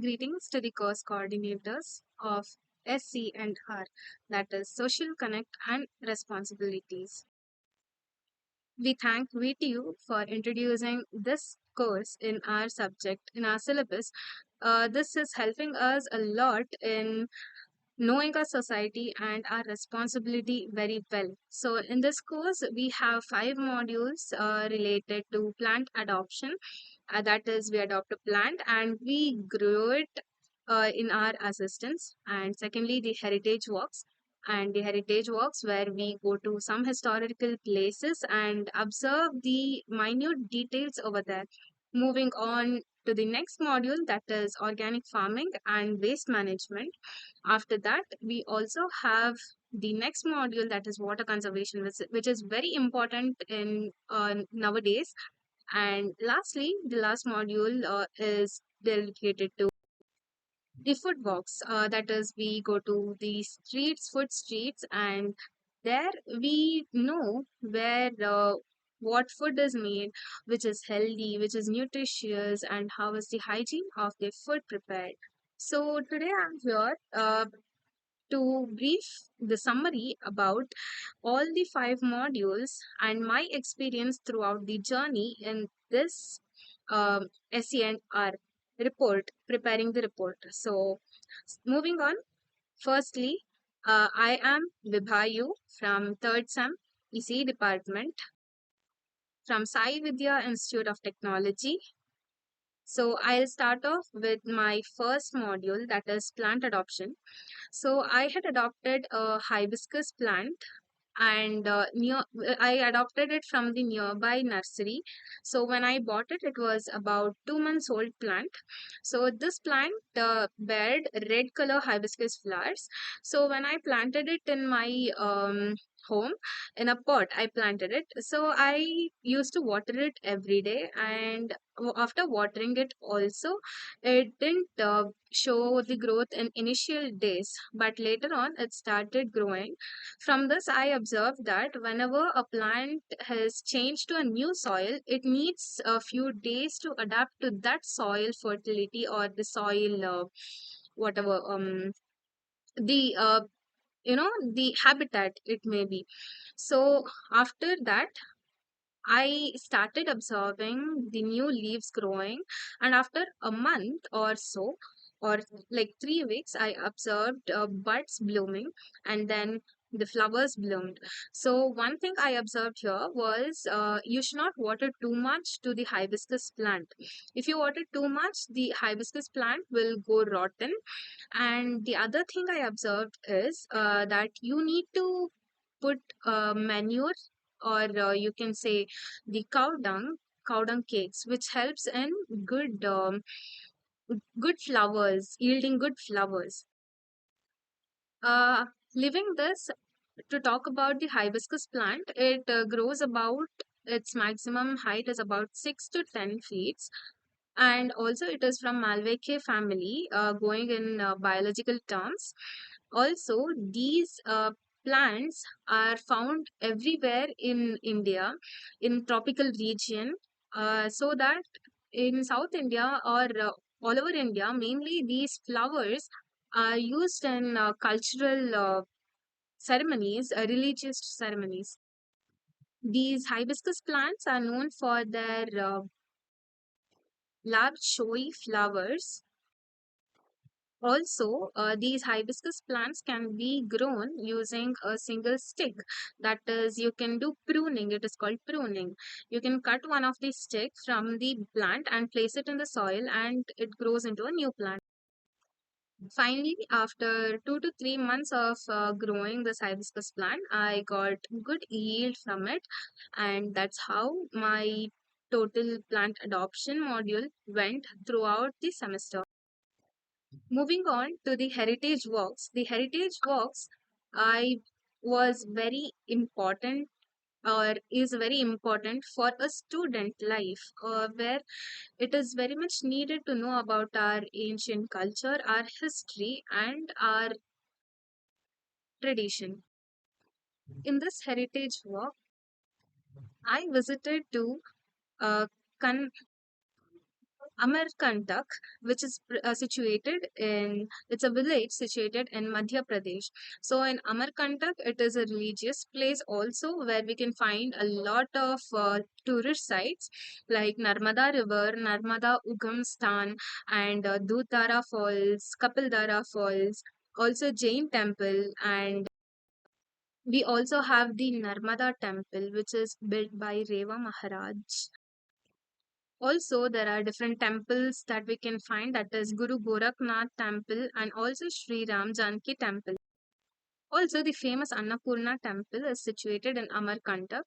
Greetings to the course coordinators of SCR, that is Social Connect and Responsibilities. We thank VTU for introducing this course in our subject, in our syllabus. This is helping us a lot in knowing our society and our responsibility very well. So, in this course, we have five modules related to plant adoption. That is, we adopt a plant and we grow it in our assistance. And secondly, the heritage walks. And the heritage walks, where we go to some historical places and observe the minute details over there. Moving on to the next module, that is organic farming and waste management. After that, we also have the next module, that is water conservation, which is very important in nowadays. And lastly, the last module is dedicated to the food walks. That is, we go to the streets, food streets, and there we know where what food is made, which is healthy, which is nutritious, and how is the hygiene of the food prepared. So today I'm here to brief the summary about all the five modules and my experience throughout the journey in this SCR report, preparing the report. So, moving on, firstly, I am Vibha from third SEM EC department from Sai Vidya Institute of Technology. So, I'll start off with my first module, that is plant adoption. So I had adopted a hibiscus plant and I adopted it from the nearby nursery. So when I bought it, it was about 2 months old plant. So this plant bared red color hibiscus flowers. So when I planted it in my home in a pot, I planted it. So I used to water it every day, and after watering it also, it didn't show the growth in initial days, but later on it started growing. From this, I observed that whenever a plant has changed to a new soil, it needs a few days to adapt to that soil fertility or the soil, whatever, the the habitat it may be. So after that, I started observing the new leaves growing, and after a month or so, or like 3 weeks, I observed buds blooming, and then the flowers bloomed. So, one thing I observed here was you should not water too much to the hibiscus plant. If you water too much, the hibiscus plant will go rotten. And the other thing I observed is that you need to put manure, or you can say the cow dung cakes, which helps in good good flowers, yielding good flowers. uh, Leaving this, to talk about the hibiscus plant, it grows about, its maximum height is about 6 to 10 feet, and also it is from Malvaceae family, going in biological terms. Also, these plants are found everywhere in India, in tropical region, so that in South India or all over India, mainly these flowers are used in cultural ceremonies, religious ceremonies. These hibiscus plants are known for their large showy flowers. Also, these hibiscus plants can be grown using a single stick. That is, you can do pruning. It is called pruning. You can cut one of the sticks from the plant and place it in the soil, and it grows into a new plant. Finally, after 2 to 3 months of growing this hibiscus plant, I got good yield from it, and that's how my total plant adoption module went throughout the semester. Moving on to the heritage walks. The heritage walks, I was very important, or is very important for a student life, where it is very much needed to know about our ancient culture, our history, and our tradition. In this heritage walk, I visited to uh, Kan- Amarkantak, which is situated in, it's a village situated in Madhya Pradesh. So in Amarkantak, it is a religious place also where we can find a lot of tourist sites like Narmada River, Narmada Ugam Stan, and Dudhara Falls, Kapildara Falls, also Jain Temple, and we also have the Narmada Temple, which is built by Reva Maharaj. Also, there are different temples that we can find, that is Guru Goraknath Temple and also Sri Ram Janki Temple. Also, the famous Annapurna Temple is situated in Amarkantak.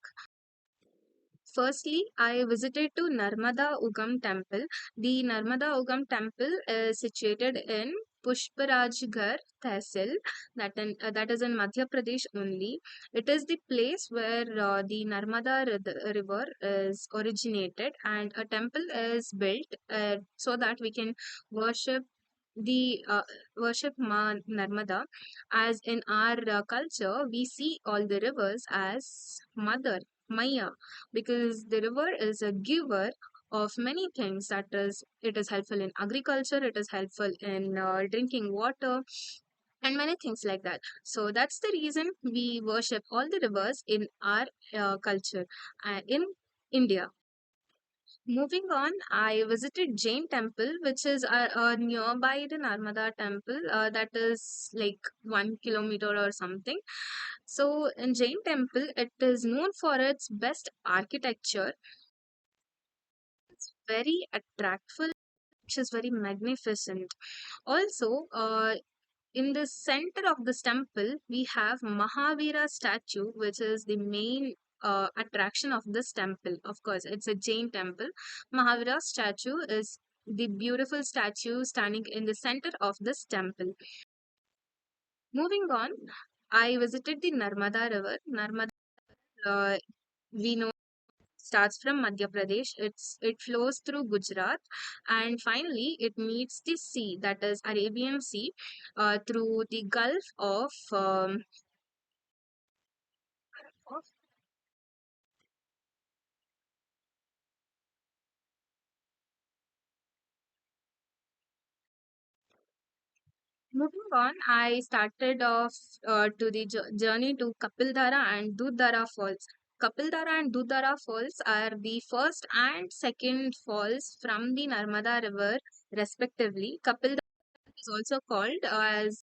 Firstly, I visited to Narmada Ugam Temple. The Narmada Ugam Temple is situated in Pushparajgarh Tehsil, that is in Madhya Pradesh only. It is the place where the River is originated, and a temple is built so that we can worship the worship Ma Narmada. As in our culture, we see all the rivers as Mother Maya, because the river is a giver of many things. That is, it is helpful in agriculture, it is helpful in drinking water, and many things like that. So that's the reason we worship all the rivers in our culture in India. Moving on, I visited Jain Temple, which is nearby the Narmada Temple. That is like 1 kilometer or something. So in Jain Temple, it is known for its best architecture. It's very attractive, which is very magnificent. Also, in the center of this temple, we have Mahavira statue, which is the main attraction of this temple. Of course, it's a Jain temple. Mahavira statue is the beautiful statue standing in the center of this temple. Moving on, I visited the Narmada River. Narmada, uh, we know, starts from Madhya Pradesh. It flows through Gujarat, and finally it meets the sea, that is Arabian Sea, through the Gulf of. Moving on, I started off to the journey to Kapildara and Dudhara Falls. Kapildara and Dudhara Falls are the first and second falls from the Narmada River, respectively. Kapildara is also called as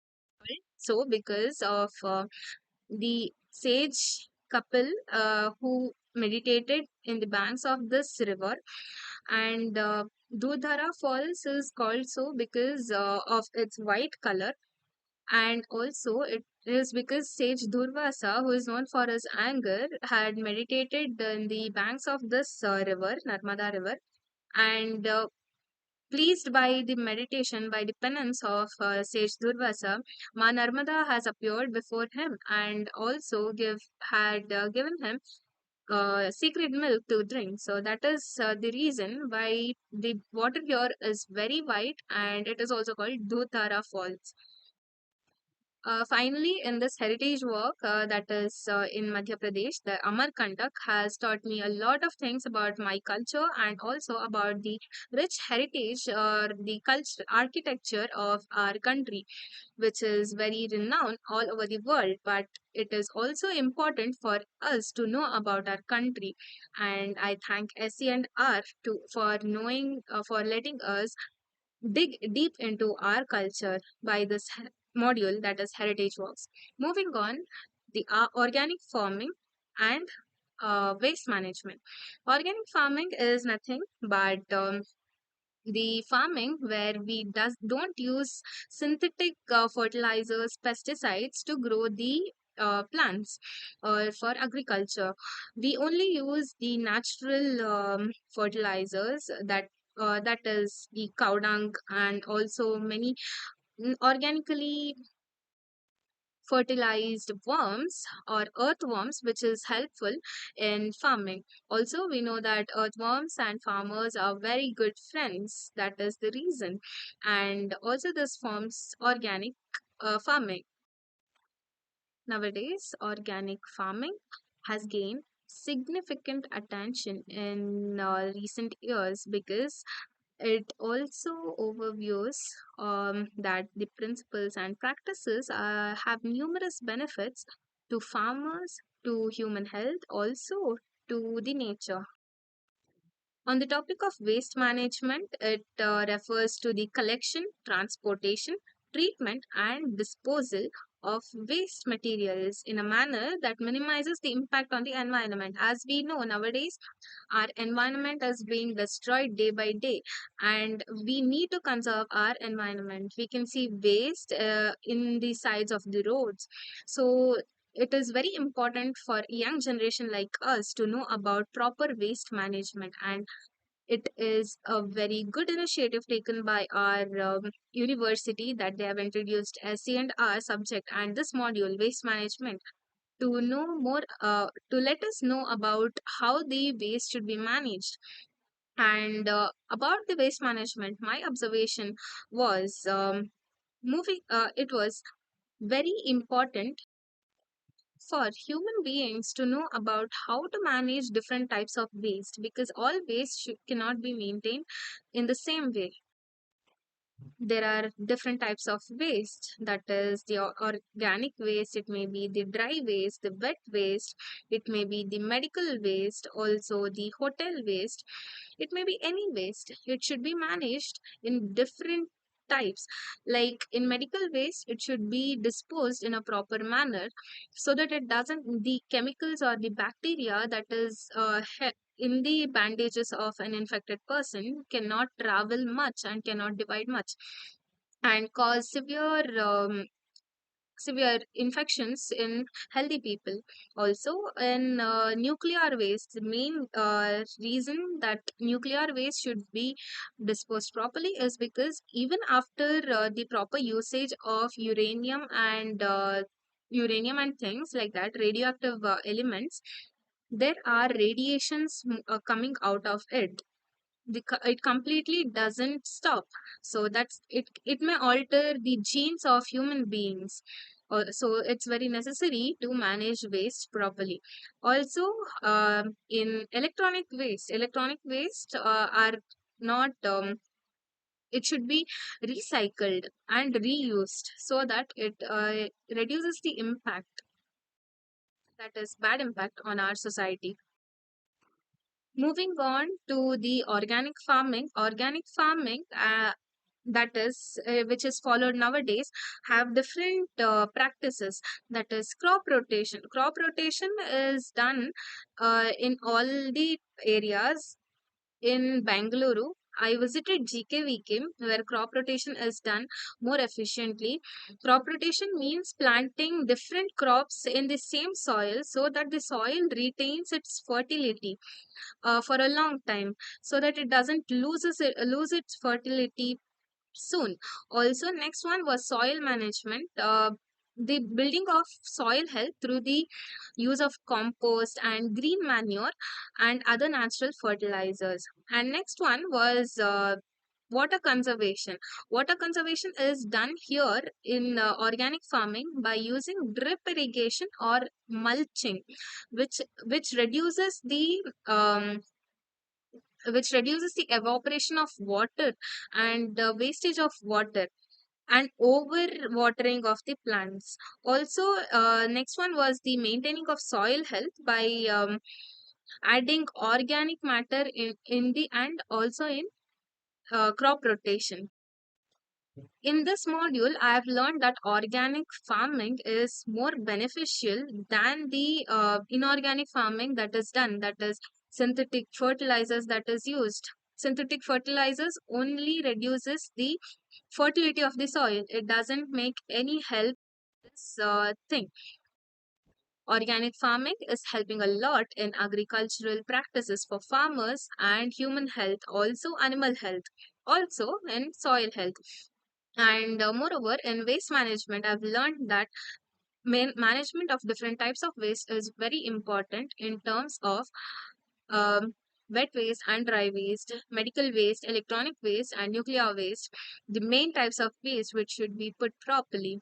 so because of the sage couple who meditated in the banks of this river, and Dudhara Falls is called so because of its white color, and also it is because sage Durvasa, who is known for his anger, had meditated in the banks of this river, Narmada River, and pleased by the meditation, by the penance of sage Durvasa, Ma Narmada has appeared before him and also had given him secret milk to drink. So that is the reason why the water here is very white, and it is also called Dutara Falls. Finally, in this heritage walk that is in Madhya Pradesh, the Amarkantak has taught me a lot of things about my culture and also about the rich heritage or the culture architecture of our country, which is very renowned all over the world. But it is also important for us to know about our country, and I thank SCR for knowing, for letting us dig deep into our culture by this module, that is heritage walks. Moving on, the organic farming and waste management. Organic farming is nothing but the farming where we don't use synthetic fertilizers, pesticides to grow the plants or for agriculture. We only use the natural fertilizers, that is the cow dung and also many organically fertilized worms or earthworms, which is helpful in farming. Also, we know that earthworms and farmers are very good friends. That is the reason. And also, this forms organic farming. Nowadays, organic farming has gained significant attention in recent years because It also overviews that the principles and practices have numerous benefits to farmers, to human health, also to the nature. On the topic of waste management, it refers to the collection, transportation, treatment, and disposal of waste materials in a manner that minimizes the impact on the environment. As we know nowadays, our environment is being destroyed day by day, and we need to conserve our environment. We can see waste in the sides of the roads. So, it is very important for young generation like us to know about proper waste management, and it is a very good initiative taken by our university that they have introduced SC&R subject and this module, waste management, to know more, to let us know about how the waste should be managed. And about the waste management, my observation was it was very important for human beings to know about how to manage different types of waste, because all waste cannot be maintained in the same way. There are different types of waste, that is the organic waste, it may be the dry waste, the wet waste, it may be the medical waste, also the hotel waste, it may be any waste. It should be managed in different types. Like in medical waste, it should be disposed in a proper manner so that it doesn't, the chemicals or the bacteria that is in the bandages of an infected person cannot travel much and cannot divide much and cause severe infections in healthy people. Also, in nuclear waste, the main reason that nuclear waste should be disposed properly is because even after the proper usage of uranium and things like that, radioactive elements, there are radiations coming out of it. It completely doesn't stop, so that's it may alter the genes of human beings. So it's very necessary to manage waste properly. Also, in electronic waste are not it should be recycled and reused so that it reduces the impact, that is bad impact on our society. Moving on to the organic farming, that is which is followed nowadays, have different practices. That is crop rotation. Crop rotation is done in all the areas. In Bangalore, I visited GKVK where crop rotation is done more efficiently. Crop rotation means planting different crops in the same soil so that the soil retains its fertility for a long time, so that it doesn't lose its fertility soon. Also, next one was soil management. The building of soil health through the use of compost and green manure and other natural fertilizers. And next one was water conservation. Water conservation is done here in organic farming by using drip irrigation or mulching, which which reduces the um, which reduces the evaporation of water and wastage of water and over watering of the plants. Also, next one was the maintaining of soil health by adding organic matter in the and also in crop rotation. In this module, I have learned that organic farming is more beneficial than the inorganic farming that is done, that is synthetic fertilizers that is used. Synthetic fertilizers only reduces the fertility of the soil. It doesn't make any help this thing. Organic farming is helping a lot in agricultural practices for farmers and human health, also animal health, also in soil health. And moreover, in waste management, I've learned that management of different types of waste is very important in terms of um, wet waste and dry waste, medical waste, electronic waste, and nuclear waste, the main types of waste which should be put properly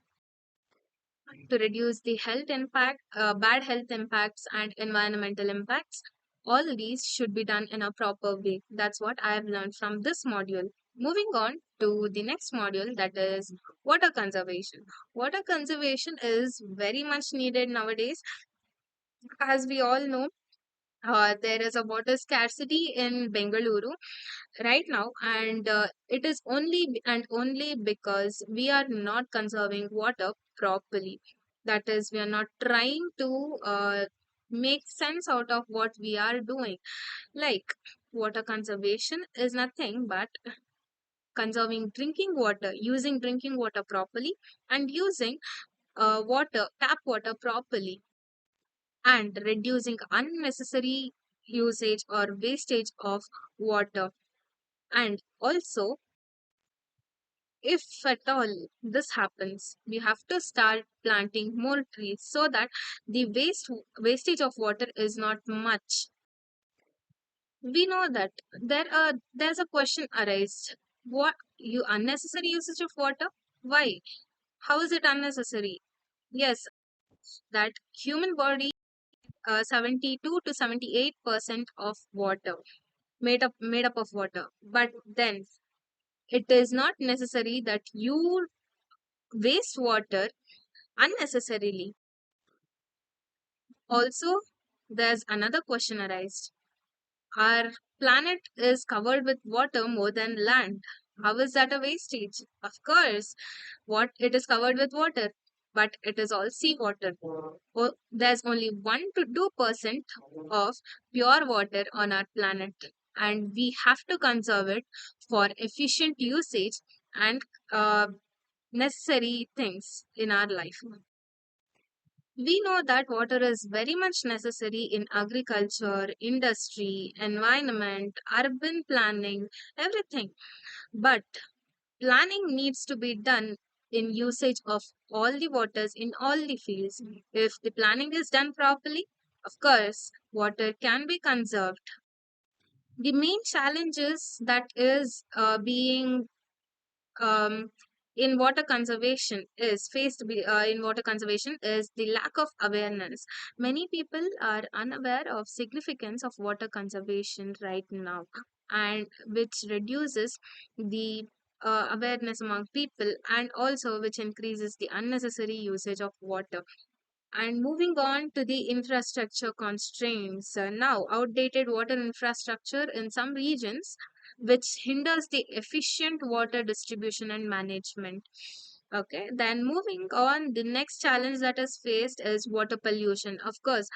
to reduce the health impact, bad health impacts, and environmental impacts. all these should be done in a proper way. That's what I have learned from this module. Moving on to the next module, that is water conservation. Water conservation is very much needed nowadays. As we all know, there is a water scarcity in Bengaluru right now, and it is only because we are not conserving water properly. That is, we are not trying to make sense out of what we are doing. Like, water conservation is nothing but conserving drinking water, using drinking water properly, and using tap water properly, and reducing unnecessary usage or wastage of water. And also, if at all this happens, we have to start planting more trees so that the wastage of water is not much. We know that there's a question arised. What you unnecessary usage of water? Why? How is it unnecessary? Yes, that human body 72 to 78% of water, made up of water. But then it is not necessary that you waste water unnecessarily. Also, there's another question arised. Our planet is covered with water more than land. How is that a wastage? Of course, what it is covered with water, but it is all seawater. There's only 1 to 2% of pure water on our planet, and we have to conserve it for efficient usage and uh, necessary things in our life. We know that water is very much necessary in agriculture, industry, environment, urban planning, everything. But planning needs to be done in usage of all the waters in all the fields. If the planning is done properly, of course, water can be conserved. The main challenges that is being um, in water conservation is in water conservation is the lack of awareness. Many people are unaware of significance of water conservation right now, and which reduces the awareness among people, and also which increases the unnecessary usage of water. And moving on to the infrastructure constraints. Now, outdated water infrastructure in some regions, which hinders the efficient water distribution and management. Okay, then moving on, the next challenge that is faced is water pollution. Of course,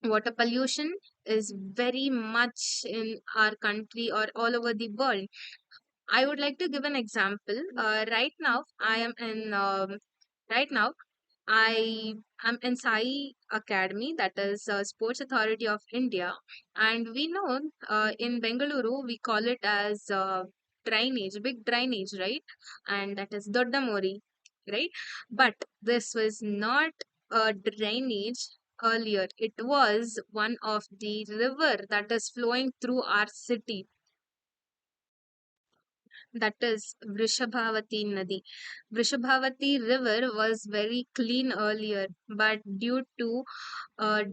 water pollution is very much in our country or all over the world. I would like to give an example. Right now I am in Sai Academy, that is Sports Authority of India, and we know in Bengaluru we call it as drainage, big drainage, right? And that is Doddamori, right? But this was not a drainage earlier. It was one of the river that is flowing through our city, that is Vrishabhavati Nadi. Vrishabhavati river was very clean earlier, but due to the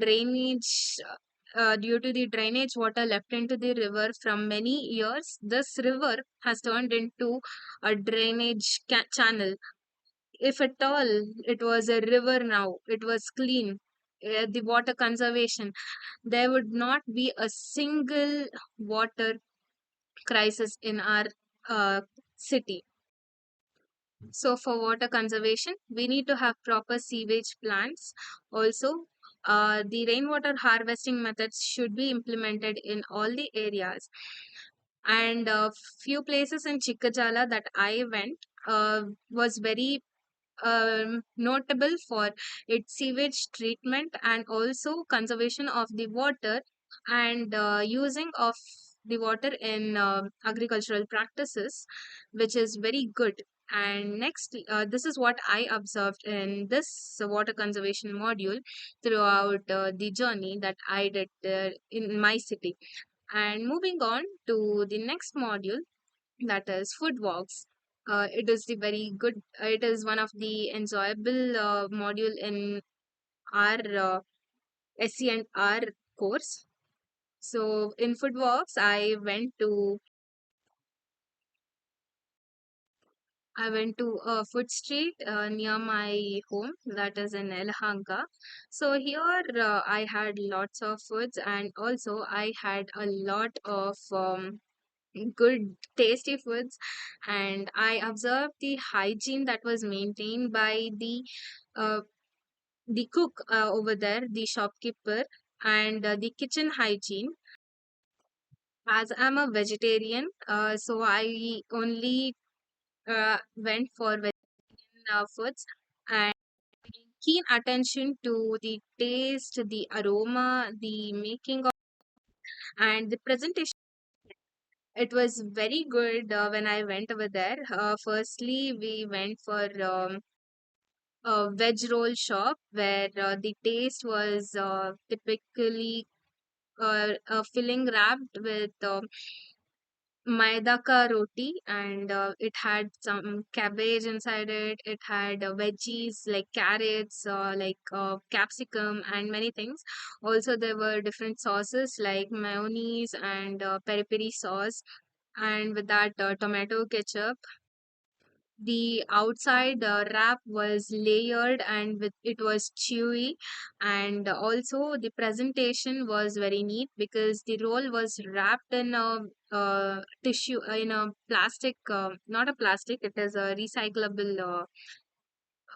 drainage water left into the river from many years, this river has turned into a drainage channel. If at all it was a river now, it was clean. The water conservation, there would not be a single water crisis in our city. So, for water conservation, we need to have proper sewage plants. Also, the rainwater harvesting methods should be implemented in all the areas. And few places in Chikkajala that I went was very notable for its sewage treatment and also conservation of the water, and using of the water in agricultural practices, which is very good. And next, this is what I observed in this water conservation module throughout the journey that I did in my city. And moving on to the next module, that is food walks. It is the very good. It is one of the enjoyable module in our SC and R course. So in Foodworks, I went to a food street near my home, that is in Elhanka. So here I had lots of foods, and also I had a lot of good tasty foods, and I observed the hygiene that was maintained by uh, the cook over there, the shopkeeper, and the kitchen hygiene. As I'm a vegetarian, so I only went for vegetarian foods, and keen attention to the taste, the aroma, the making of, and the presentation. It was very good when I went over there. Firstly, we went for a veg roll shop where the taste was typically filling wrapped with maida ka roti, and it had some cabbage inside it. It had veggies like carrots, capsicum, and many things. Also, there were different sauces like mayonnaise and peri peri sauce, and with that tomato ketchup. The outside wrap was layered and it was chewy, and also the presentation was very neat because the roll was wrapped in a tissue, in a plastic, not a plastic, it is a recyclable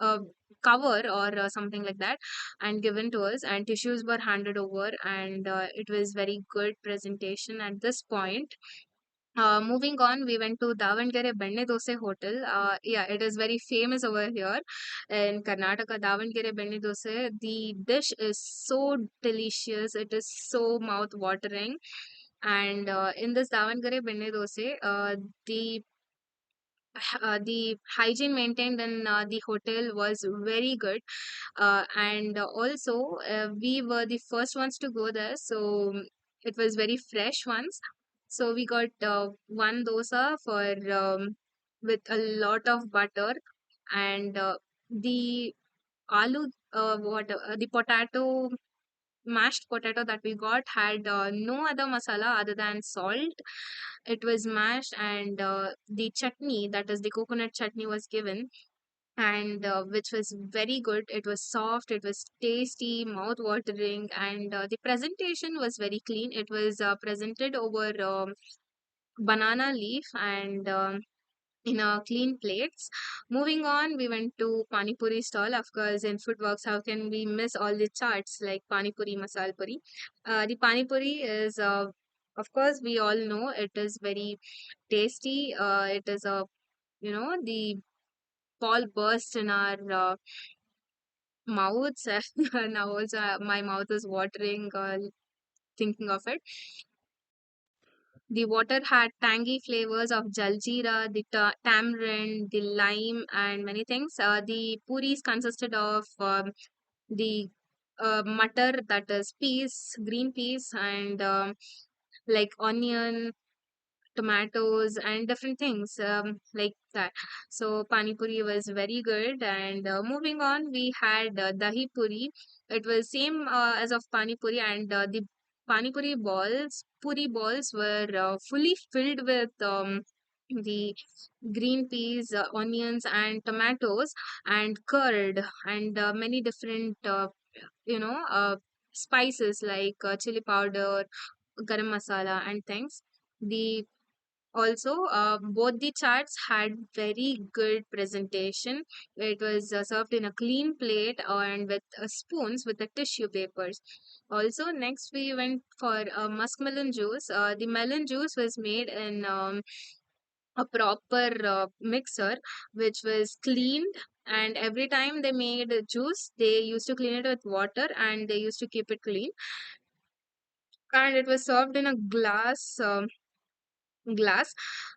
uh, cover or something like that, and given to us, and tissues were handed over, and it was very good presentation at this point. Moving on, we went to Davangere Benne Dose Hotel. Yeah, it is very famous over here in Karnataka. Davangere Benne Dose. The dish is so delicious. It is so mouth watering. And in this Davangere Benne Dose, the hygiene maintained in the hotel was very good, and also we were the first ones to go there, so it was very fresh ones. So we got one dosa for with a lot of butter, and the aloo what the potato mashed potato that we got had no other masala other than salt. It was mashed, and the chutney, that is the coconut chutney, was given, and which was very good. It was soft, it was tasty, mouth watering, and the presentation was very clean. It was presented over banana leaf, and in a clean plates. Moving on, we went to Pani Puri stall. Of course, in Foodworks, how can we miss all the charts like Pani Puri, Masal Puri? The Pani Puri is, of course, we all know it is very tasty. It is a, the ball burst in our mouths. Now also my mouth is watering thinking of it. The water had tangy flavors of jaljeera, the tamarind, the lime, and many things. The puris consisted of the mutter, that is peas, green peas, and like onion, tomatoes, and different things like that. So pani puri was very good. And moving on, we had dahi puri. It was same as of pani puri, and the puri balls were fully filled with the green peas, onions, and tomatoes, and curd, and many different spices like chili powder, garam masala, and things. The also, both the charts had very good presentation. It was served in a clean plate and with spoons with the tissue papers. Also, next we went for muskmelon juice. The melon juice was made in a proper mixer, which was cleaned. And every time they made a juice, they used to clean it with water, and they used to keep it clean. And it was served in a glass,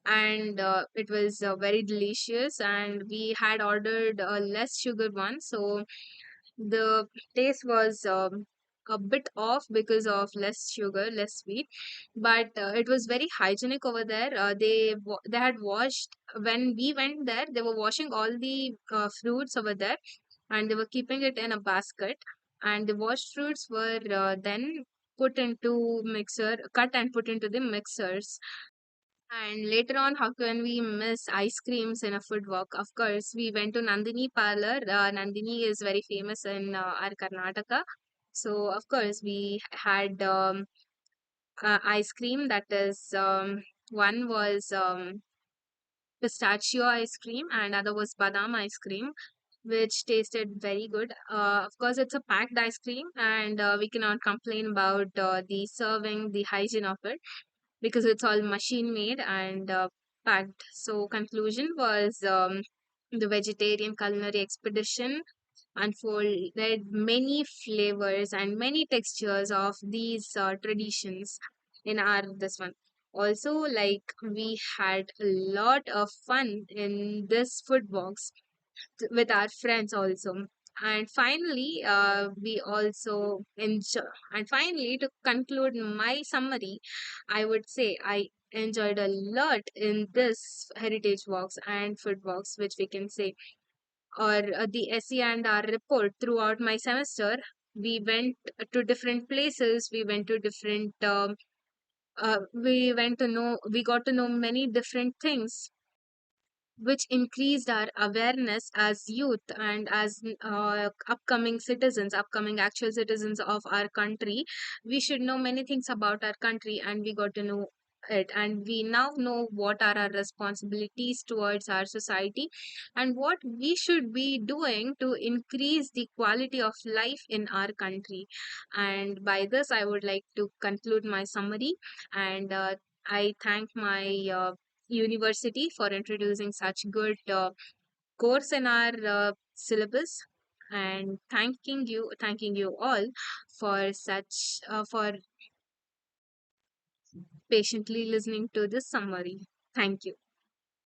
and it was very delicious, and we had ordered a less sugar one, so the taste was a bit off because of less sugar, less sweet, but it was very hygienic over there. They had washed, when we went there they were washing all the fruits over there, and they were keeping it in a basket, and the washed fruits were then cut and put into the mixers. And later on, how can we miss ice creams in a food walk? Of course, we went to Nandini Parlor. Nandini is very famous in our Karnataka. So, of course, we had ice cream. That is, one was pistachio ice cream and other was badam ice cream, which tasted very good. Of course, it's a packed ice cream, and we cannot complain about the serving, the hygiene of it, because it's all machine made and packed. So, conclusion was the vegetarian culinary expedition unfolded many flavors and many textures of these traditions in our this one. Also, like, we had a lot of fun in this food box with our friends also. And finally, we also enjoy. And finally, to conclude my summary, I would say I enjoyed a lot in this heritage walks and food walks, which we can say, or the SE and R report throughout my semester. We went to different places. We got to know many different things, which increased our awareness as youth and as upcoming actual citizens of our country. We should know many things about our country, and we got to know it. And we now know what are our responsibilities towards our society and what we should be doing to increase the quality of life in our country. And by this, I would like to conclude my summary. And I thank my university for introducing such good course in our syllabus, and thanking you all for for patiently listening to this summary. Thank you.